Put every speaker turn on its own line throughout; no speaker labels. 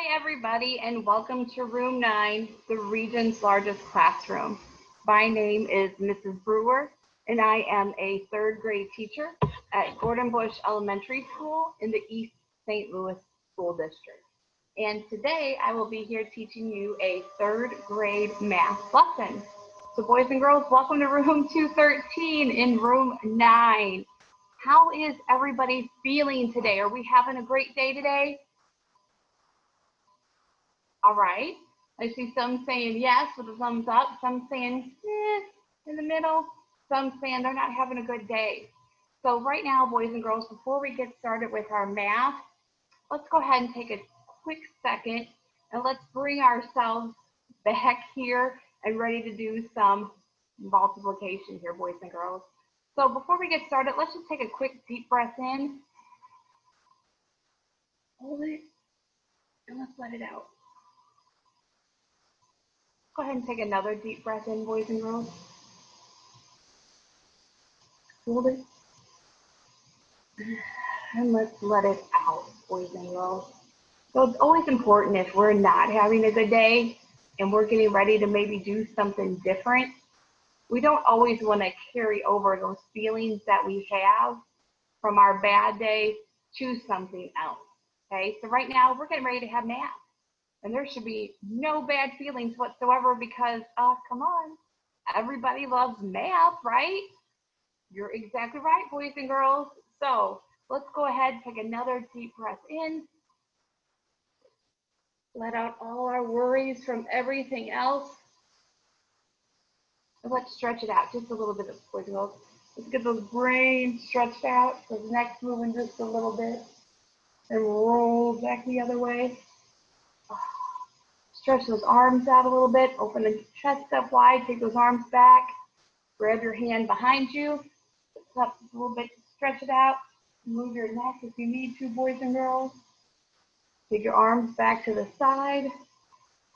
Hi, everybody, and welcome to Room 9, the region's largest classroom. My name is Mrs. Brewer, and I am a third grade teacher at Gordon Bush Elementary School in the East St. Louis School District. And today I will be here teaching you a third grade math lesson. So boys and girls, welcome to Room 213 in Room 9. How is everybody feeling today? Are we having a great day today? All right, I see some saying yes with a thumbs up, some saying in the middle, some saying they're not having a good day. So right now, boys and girls, before we get started with our math, let's go ahead and take a quick second and let's bring ourselves back here and ready to do some multiplication here, boys and girls. So before we get started, let's just take a quick deep breath in, hold it, and let's let it out. Go ahead and take another deep breath in, boys and girls. Hold it. And let's let it out, boys and girls. So it's always important if we're not having a good day and we're getting ready to maybe do something different, we don't always want to carry over those feelings that we have from our bad day to something else. Okay, so right now we're getting ready to have math. And there should be no bad feelings whatsoever because, come on, everybody loves math, right? You're exactly right, boys and girls. So let's go ahead and take another deep breath in. Let out all our worries from everything else. And let's stretch it out just a little bit, boys and girls. Let's get those brains stretched out, those necks moving just a little bit, and roll back the other way. Stretch those arms out a little bit, open the chest up wide, take those arms back, grab your hand behind you, lift up a little bit, stretch it out, move your neck if you need to, boys and girls. Take your arms back to the side,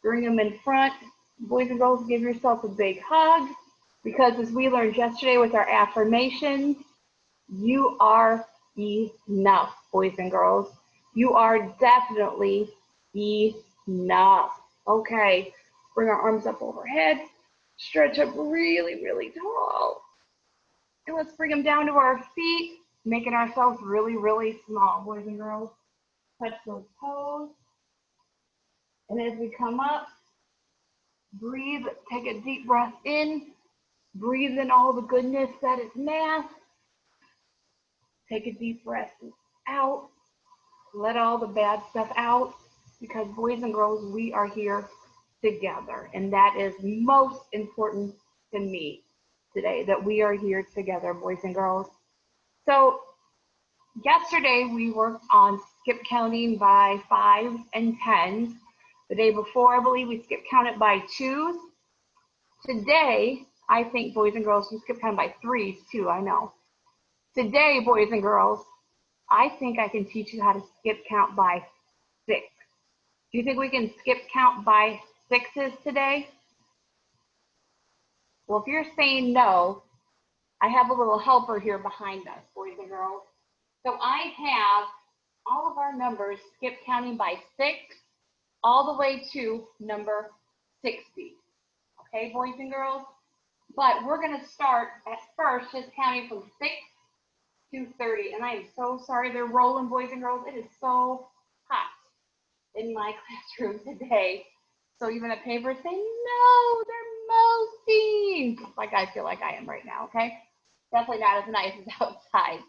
bring them in front. Boys and girls, give yourself a big hug, because as we learned yesterday with our affirmations, you are enough, boys and girls. You are definitely enough. Okay, bring our arms up overhead, stretch up really, really tall. And let's bring them down to our feet, making ourselves really, really small, boys and girls. Touch those toes. And as we come up, breathe, take a deep breath in, breathe in all the goodness that is math. Take a deep breath out, let all the bad stuff out, because boys and girls, we are here together, and that is most important to me today, that we are here together, boys and girls. So yesterday we worked on skip counting by 5s and 10s. The day before, I believe, we skip counted by 2s. Today, I think, boys and girls, we skip counted by 3s too, I know. Today, boys and girls, I think I can teach you how to skip count by 6. Do you think we can skip count by 6s today? Well, if you're saying no, I have a little helper here behind us, boys and girls. So I have all of our numbers skip counting by 6 all the way to number 60. Okay, boys and girls? But we're going to start at first just counting from 6 to 30. And I am so sorry they're rolling, boys and girls. It is so hot in my classroom today. So even the paper saying, no, they're melting. Like I feel like I am right now, okay? Definitely not as nice as outside.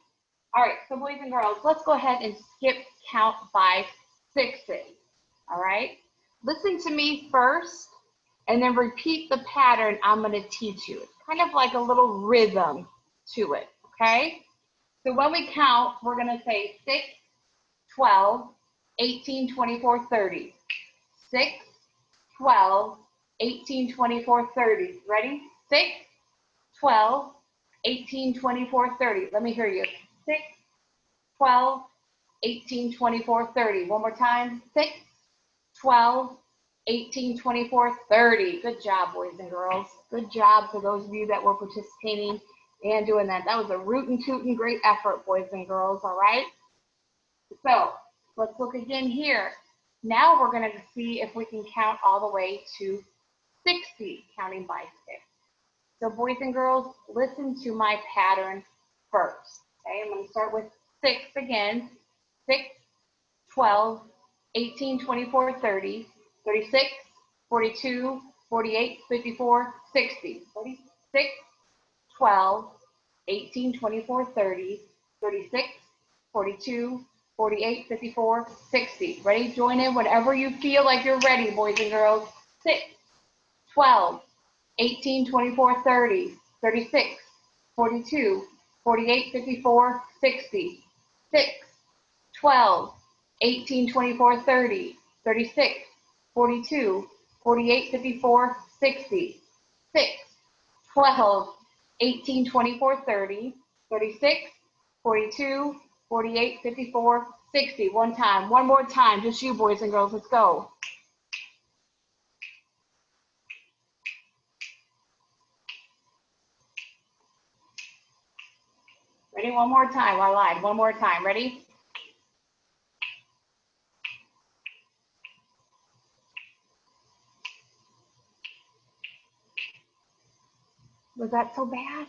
All right, so boys and girls, let's go ahead and skip count by 6s. All right? Listen to me first, and then repeat the pattern I'm going to teach you. It's kind of like a little rhythm to it, okay? So when we count, we're going to say 6, 12, 18, 24, 30. 6, 12, 18, 24, 30. Ready? 6, 12, 18, 24, 30. Let me hear you. 6, 12, 18, 24, 30. One more time. 6, 12, 18, 24, 30. Good job, boys and girls. Good job for those of you that were participating and doing that. That was a rootin' tootin' great effort, boys and girls, all right? So let's look again here. Now we're going to see if we can count all the way to 60, counting by 6. So boys and girls, listen to my pattern first. Okay, I'm going to start with 6 again. 6, 12, 18, 24, 30, 36, 42, 48, 54, 60. 6, 12, 18, 24, 30, 36, 42, 48, 54, 60. Ready? Join in whenever you feel like you're ready, boys and girls. 6, 12, 18, 24, 30, 36, 42, 48, 54, 60. 6, 12, 18, 24, 30, 36, 42, 48, 54, 60. 6, 12, 18, 24, 30, 36, 42, 48, 54, 60. One time, one more time, just you boys and girls, let's go. Ready? One more time. I lied. One more time. Ready? Was that so bad?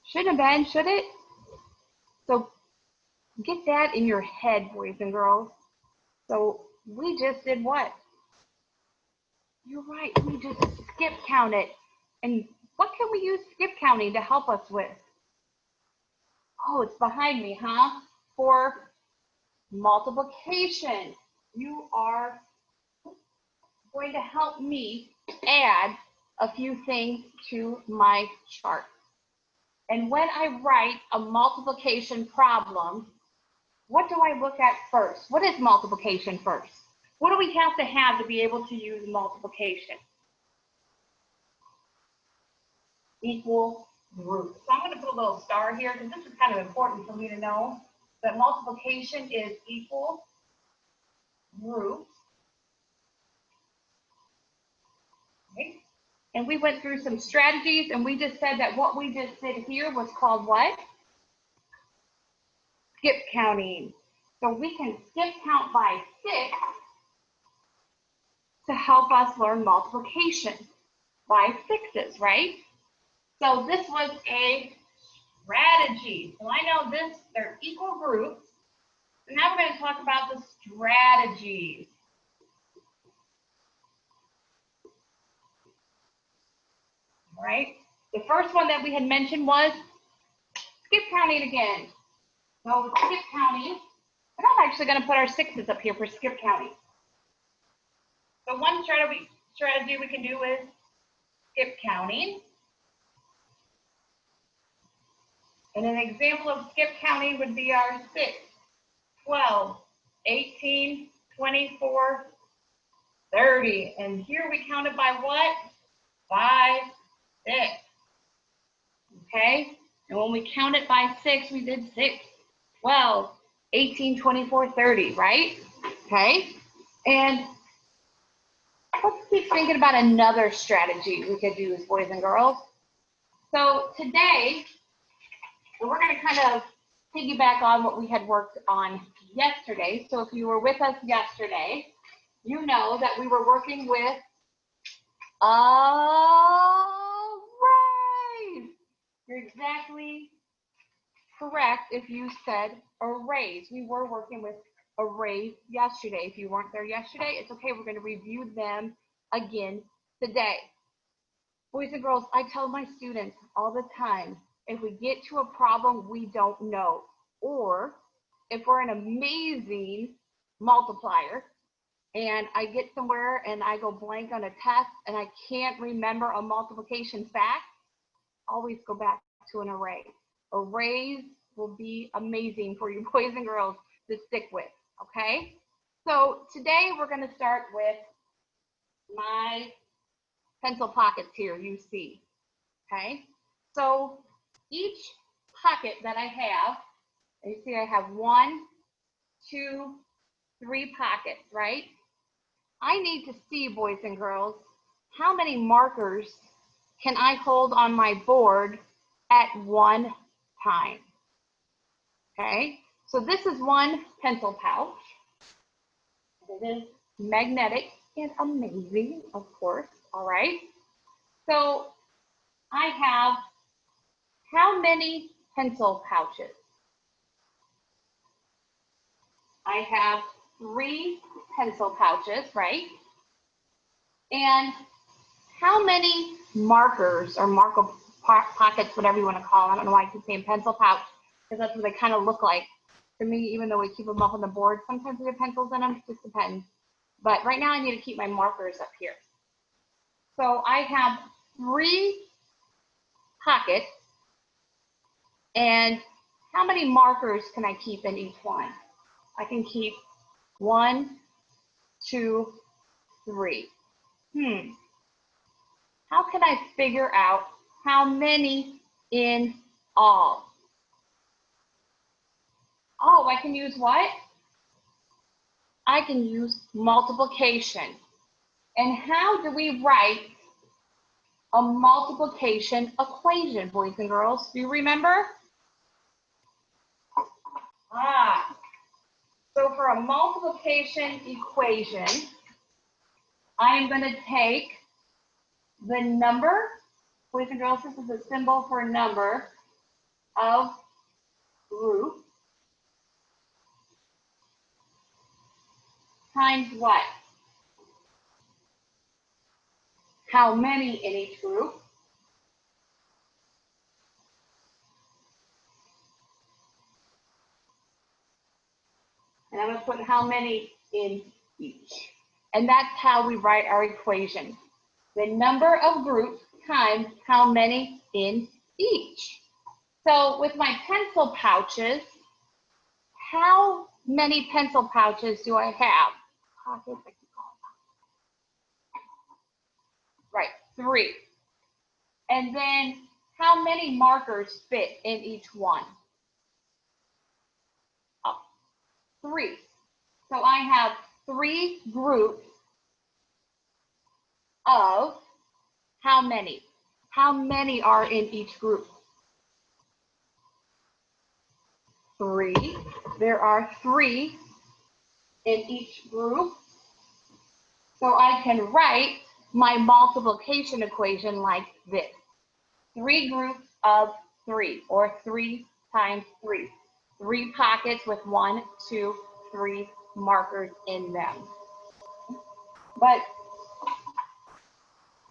Shouldn't have been, should it? So get that in your head, boys and girls. So we just did what? You're right. We just skip counted. And what can we use skip counting to help us with? Oh, it's behind me, huh? For multiplication. You are going to help me add a few things to my chart. And when I write a multiplication problem, what do I look at first? What is multiplication first? What do we have to be able to use multiplication? Equal groups. So I'm going to put a little star here because this is kind of important for me to know that multiplication is equal groups. Okay. And we went through some strategies and we just said that what we just did here was called what? Skip counting. So we can skip count by 6 to help us learn multiplication by 6s, right? So this was a strategy. So I know this, they're equal groups. So now we're going to talk about the strategies. All right. The first one that we had mentioned was skip counting again. So with skip counting, and I'm actually going to put our 6s up here for skip counting. So one strategy we can do is skip counting. And an example of skip counting would be our 6, 12, 18, 24, 30. And here we counted by what? By 6. Okay? And when we counted by 6, we did 6, 12, 18, 24, 30, right? Okay? And let's keep thinking about another strategy we could use, boys and girls. So today, we're going to kind of piggyback on what we had worked on yesterday. So if you were with us yesterday, you know that we were working with arrays. You're exactly correct if you said arrays. We were working with arrays yesterday. If you weren't there yesterday, it's okay. We're going to review them again today. Boys and girls, I tell my students all the time, if we get to a problem we don't know, or if we're an amazing multiplier and I get somewhere and I go blank on a test and I can't remember a multiplication fact, always go back to an array. Arrays will be amazing for you boys and girls to stick with, okay? So today we're going to start with my pencil pockets here you see, okay? So each pocket that I have, you see I have 1, 2, 3 pockets, right? I need to see, boys and girls, how many markers can I hold on my board at one time? Okay, so this is one pencil pouch. It is magnetic and amazing, of course. All right. So I have how many pencil pouches? I have 3 pencil pouches, right? And how many markers or marker pockets, whatever you want to call them? I don't know why I keep saying pencil pouch, because that's what they kind of look like to me, even though we keep them up on the board. Sometimes we have pencils in them, it just depends. But right now I need to keep my markers up here. So I have 3 pockets, and how many markers can I keep in each one? I can keep 1, 2, 3. How can I figure out how many in all? Oh, I can use what? I can use multiplication. And how do we write a multiplication equation, boys and girls? Do you remember? So for a multiplication equation, I am going to take the number, boys and girls, this is a symbol for number of group, times what? How many in each group? And I'm going to put how many in each. And that's how we write our equation. The number of groups times how many in each. So with my pencil pouches, how many pencil pouches do I have? Pockets, I keep calling them. Right, 3. And then how many markers fit in each one? Oh, 3. So I have 3 groups of how many? How many are in each group? 3. There are 3 in each group. So I can write my multiplication equation like this. 3 groups of 3, or 3 times 3. 3 pockets with 1, 2, 3 markers in them. But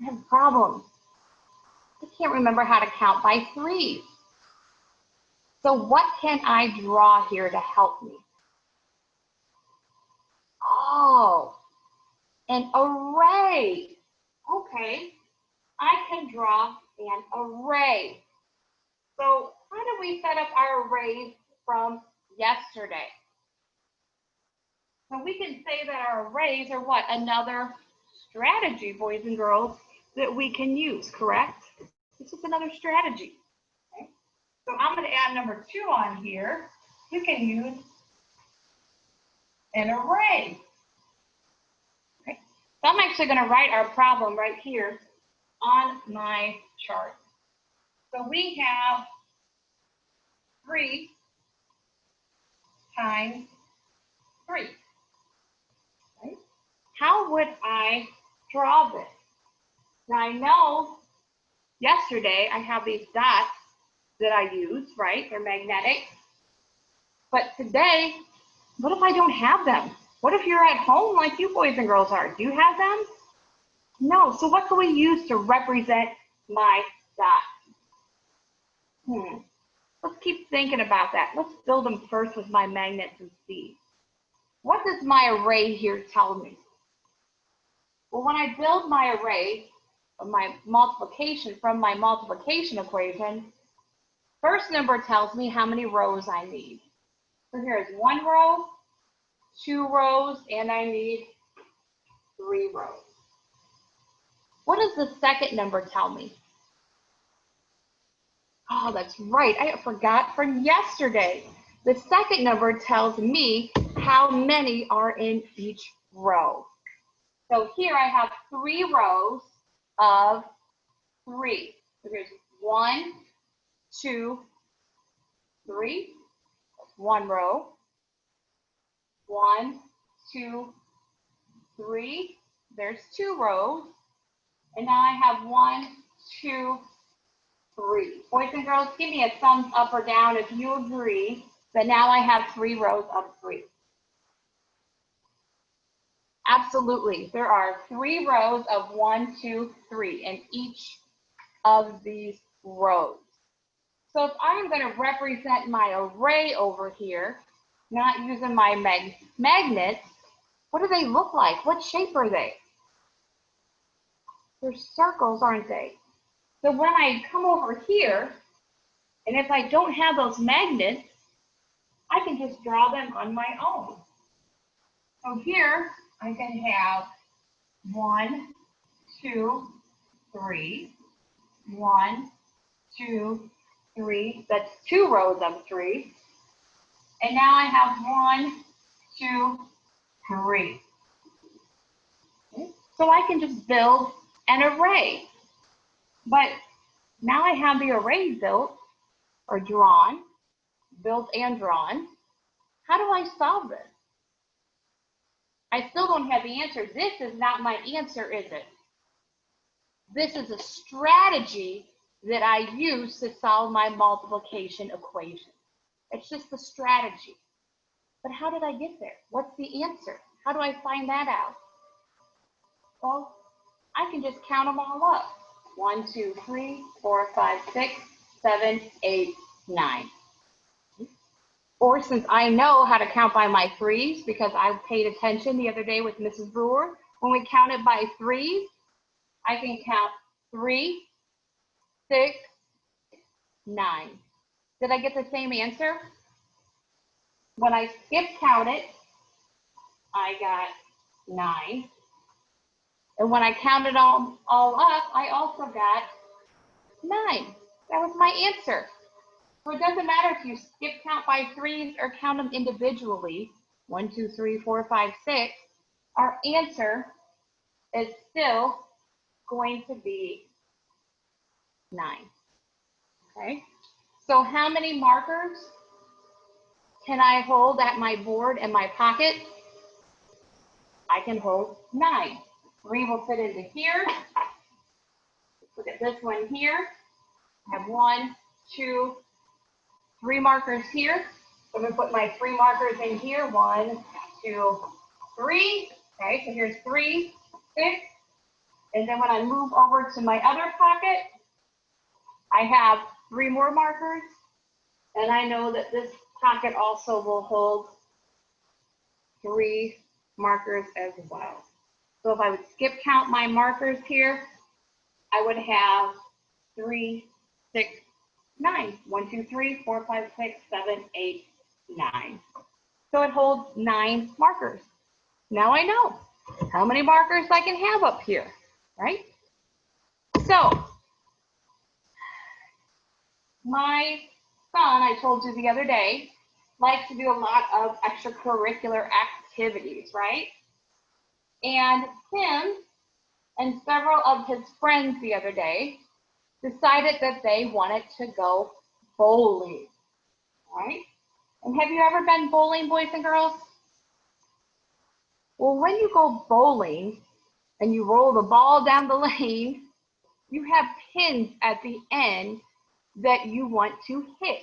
I have a problem. I can't remember how to count by 3s. So what can I draw here to help me? Oh, an array. Okay, I can draw an array. So how do we set up our arrays from yesterday? So we can say that our arrays are what? Another strategy, boys and girls, that we can use, correct? This is another strategy. Okay? So I'm going to add number 2 on here. You can use an array. Okay? So I'm actually going to write our problem right here on my chart. So we have 3 times 3. Right? How would I draw this? Now I know yesterday I have these dots that I use, right? They're magnetic. But today, what if I don't have them? What if you're at home like you boys and girls are? Do you have them? No. So what can we use to represent my dots? Let's keep thinking about that. Let's build them first with my magnets and see. What does my array here tell me? Well, when I build my array, of my multiplication from my multiplication equation, first number tells me how many rows I need. So here's 1 row, 2 rows, and I need 3 rows. What does the second number tell me? Oh, that's right. I forgot from yesterday. The second number tells me how many are in each row. So here I have 3 rows of 3. So here's 1, 2, 3. That's 1 row. 1, 2, 3. There's 2 rows. And now I have 1, 2, 3. Boys and girls, give me a thumbs up or down if you agree that now I have 3 rows of 3. Absolutely. There are 3 rows of 1, 2, 3 in each of these rows. So if I'm going to represent my array over here, not using my magnets, what do they look like? What shape are they? They're circles, aren't they? So when I come over here, and if I don't have those magnets, I can just draw them on my own. So here I can have 1, 2, 3, 1, 2, 3. That's 2 rows of 3. And now I have 1, 2, 3. Okay. So I can just build an array. But now I have the array built or drawn, built and drawn. How do I solve this? I still don't have the answer. This is not my answer, is it? This is a strategy that I use to solve my multiplication equation. It's just a strategy. But how did I get there? What's the answer? How do I find that out? Well, I can just count them all up. 1, 2, 3, 4, 5, 6, 7, 8, 9. Or since I know how to count by my 3s, because I paid attention the other day with Mrs. Brewer, when we counted by 3s, I can count 3, 6, 9. Did I get the same answer? When I skip count it, I got 9. And when I counted all up, I also got 9. That was my answer. So it doesn't matter if you skip count by 3s or count them individually, 1, 2, 3, 4, 5, 6, our answer is still going to be 9. Okay? So how many markers can I hold at my board and my pocket? I can hold 9. 3 will fit into here. Look at this one here. I have 1, 2, 3 markers here. So I'm going to put my 3 markers in here. 1, 2, 3. Okay, so here's 3, 6. And then when I move over to my other pocket, I have 3 more markers. And I know that this pocket also will hold 3 markers as well. So if I would skip count my markers here, I would have 3, 6, 9. 1, 2, 3, 4, 5, 6, 7, 8, 9. So it holds 9 markers. Now I know how many markers I can have up here, right? So my son, I told you the other day, likes to do a lot of extracurricular activities, right? And him and several of his friends the other day decided that they wanted to go bowling, right? And have you ever been bowling, boys and girls? Well, when you go bowling and you roll the ball down the lane, you have pins at the end that you want to hit.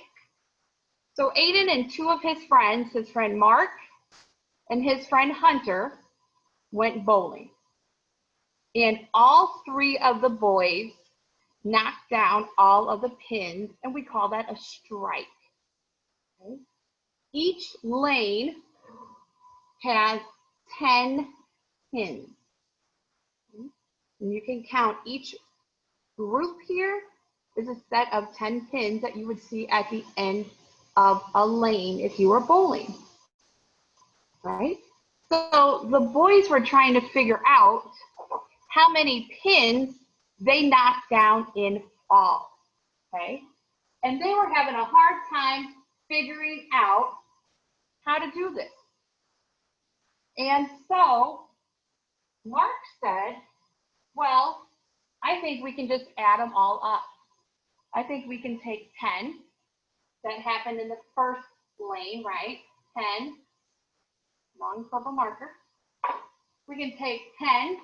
So Aiden and 2 of his friends, his friend Mark and his friend Hunter, went bowling. And all 3 of the boys knocked down all of the pins, and we call that a strike. Okay? Each lane has 10 pins. Okay? And you can count each group here is a set of 10 pins that you would see at the end of a lane if you were bowling, right? So the boys were trying to figure out how many pins they knocked down in all, okay? And they were having a hard time figuring out how to do this. And so Mark said, well, I think we can just add them all up. I think we can take 10 that happened in the first lane, right? 10, long purple marker. We can take 10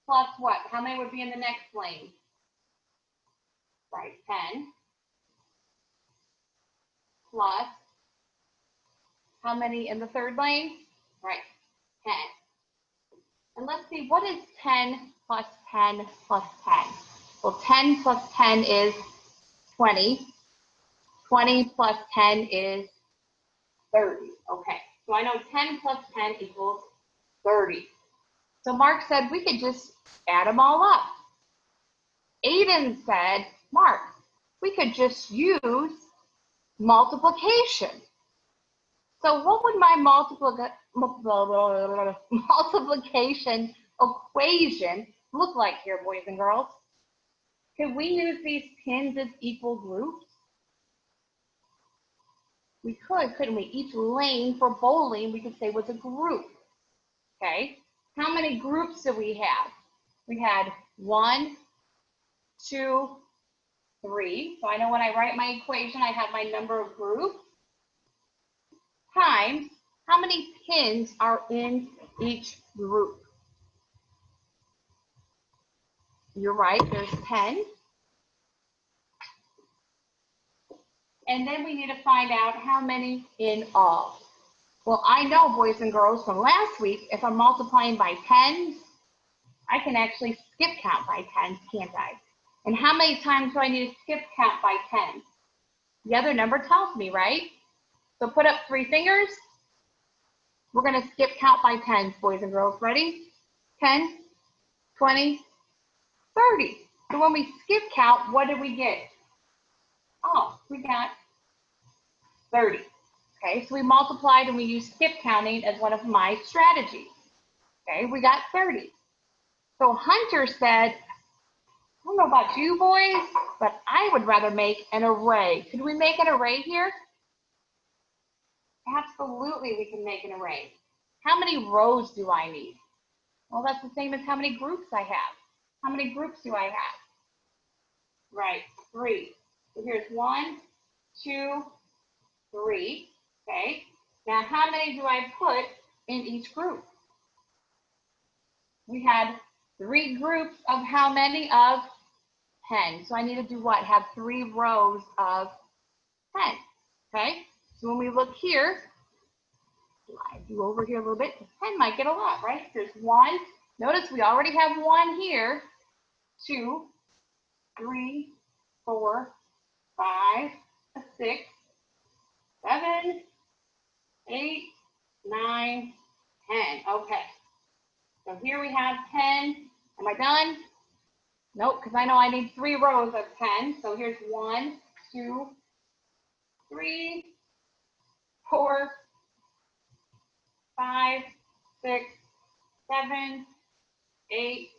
plus what? How many would be in the next lane? Right, 10 plus how many in the third lane? Right, 10. And let's see, what is 10 plus 10 plus 10? Well, 10 plus 10 is 20. 20 plus 10 is 30. Okay, so I know 10 plus 10 equals 30. So Mark said we could just add them all up. Aiden said, Mark, we could just use multiplication. So what would my multiplication equation look like here, boys and girls? Could we use these pins as equal groups? We could, couldn't we? Each lane for bowling, we could say was a group. Okay, how many groups do we have? We had 1, 2, 3. So I know when I write my equation, I have my number of groups times how many pins are in each group. You're right, there's 10. And then we need to find out how many in all. Well, I know, boys and girls, from last week, if I'm multiplying by 10s, I can actually skip count by 10s, can't I? And how many times do I need to skip count by 10? The other number tells me, right? So put up 3 fingers. We're going to skip count by 10s, boys and girls. Ready? 10, 20, 30. So when we skip count, what did we get? Oh, we got 30. Okay, so we multiplied and we used skip counting as one of my strategies. Okay, we got 30. So Hunter said, I don't know about you boys, but I would rather make an array. Could we make an array here? Absolutely, we can make an array. How many rows do I need? Well, that's the same as how many groups I have. How many groups do I have? Right, 3. So here's 1, 2, 3. Okay. Now, how many do I put in each group? We had 3 groups of how many? Of 10. So I need to do what? Have 3 rows of 10. Okay. So when we look here, I do over here a little bit. 10 might get a lot, right? There's 1. Notice we already have 1 here. 2, 3, 4, 5, 6, 7, 8, 9, 10. Okay. So here we have 10. Am I done? Nope, because I know I need 3 rows of 10. So here's 1, 2, 3, 4, 5, 6, 7, 8,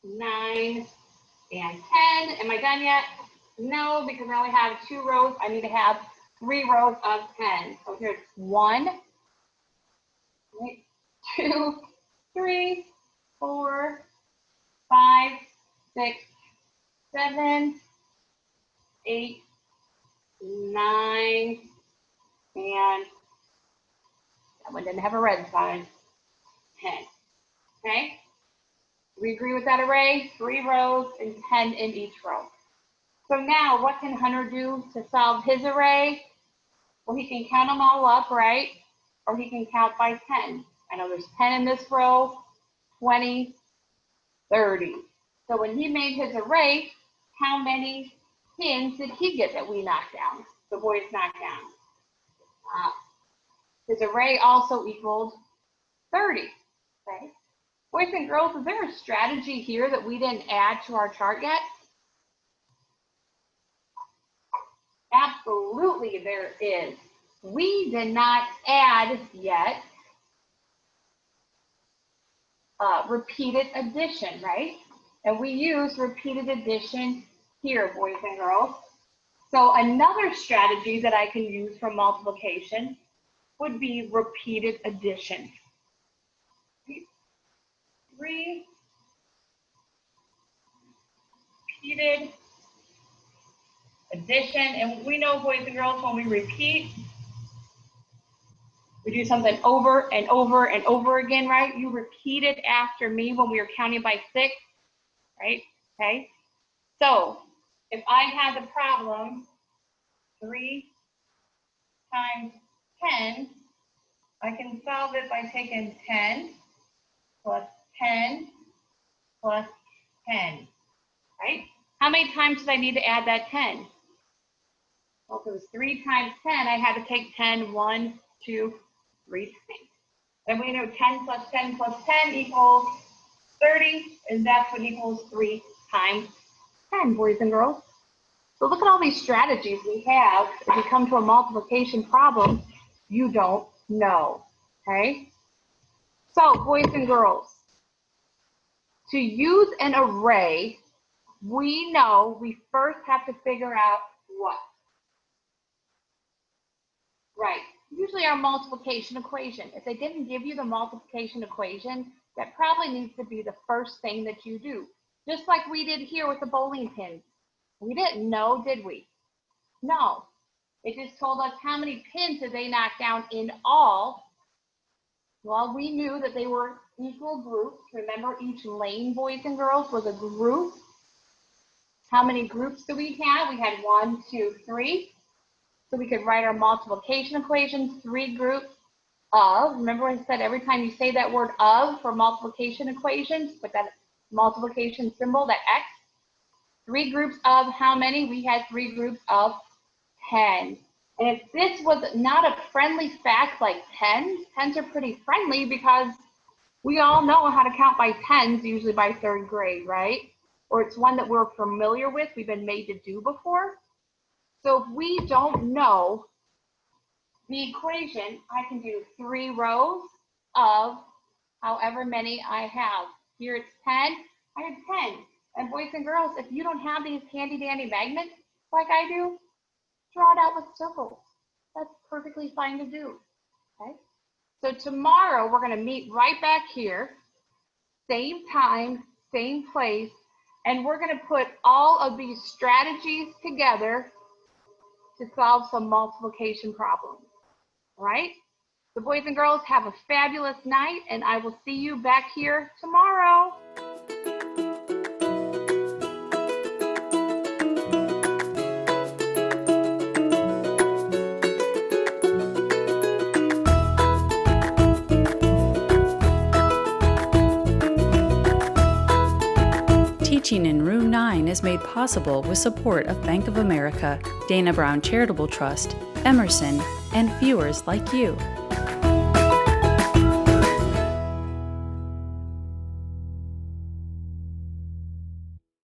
9, and 10. Am I done yet? No, because I only have 2 rows. I need to have 3 rows of 10. So here's 1, 2, 3, 4, 5, 6, 7, 8, 9, and that one didn't have a red sign. 10. Okay? We agree with that array? 3 rows and 10 in each row. So now what can Hunter do to solve his array? Well, he can count them all up, right? Or he can count by 10. I know there's 10 in this row, 20, 30. So when he made his array, how many pins did he get that we knocked down? The boys knocked down. His array also equaled 30. Okay. Boys and girls, is there a strategy here that we didn't add to our chart yet? Absolutely there is. We did not add yet repeated addition, right? And we use repeated addition here, boys and girls. So another strategy that I can use for multiplication would be repeated addition. 3 repeated addition. And we know, boys and girls, when we repeat, We do something over and over and over again, right? You repeat it after me when we were counting by 6, right? Okay. So if I had the problem 3 times 10, I can solve it by taking 10 plus 10 plus 10, right? How many times did I need to add that 10? Well, if it was 3 times 10, I had to take 10 1, 2, 3 times. And we know 10 plus 10 plus 10 equals 30, and that's what equals 3 times 10, boys and girls. So look at all these strategies we have if you come to a multiplication problem you don't know, okay? So, boys and girls, to use an array, we know we first have to figure out what? Right, usually our multiplication equation. If they didn't give you the multiplication equation, that probably needs to be the first thing that you do. Just like we did here with the bowling pins. We didn't know, did we? No. It just told us how many pins did they knock down in all. Well, we knew that they were equal groups. Remember, each lane, boys and girls, was a group. How many groups do we have? We had 1, 2, 3. So we could write our multiplication equations, 3 groups of. Remember I said every time you say that word of for multiplication equations, put that multiplication symbol, that X. 3 groups of how many? We had 3 groups of 10. And if this was not a friendly fact like tens are pretty friendly because we all know how to count by tens, usually by 3rd grade, right? Or it's one that we're familiar with, we've been made to do before. So if we don't know the equation, I can do 3 rows of however many I have. Here it's 10, I have 10. And boys and girls, if you don't have these handy dandy magnets like I do, draw it out with circles. That's perfectly fine to do, okay? So tomorrow we're gonna meet right back here, same time, same place, and we're gonna put all of these strategies together to solve some multiplication problems, all right? So boys and girls, have a fabulous night, and I will see you back here tomorrow.
Teaching in Room 9 is made possible with support of Bank of America, Dana Brown Charitable Trust, Emerson, and viewers like you.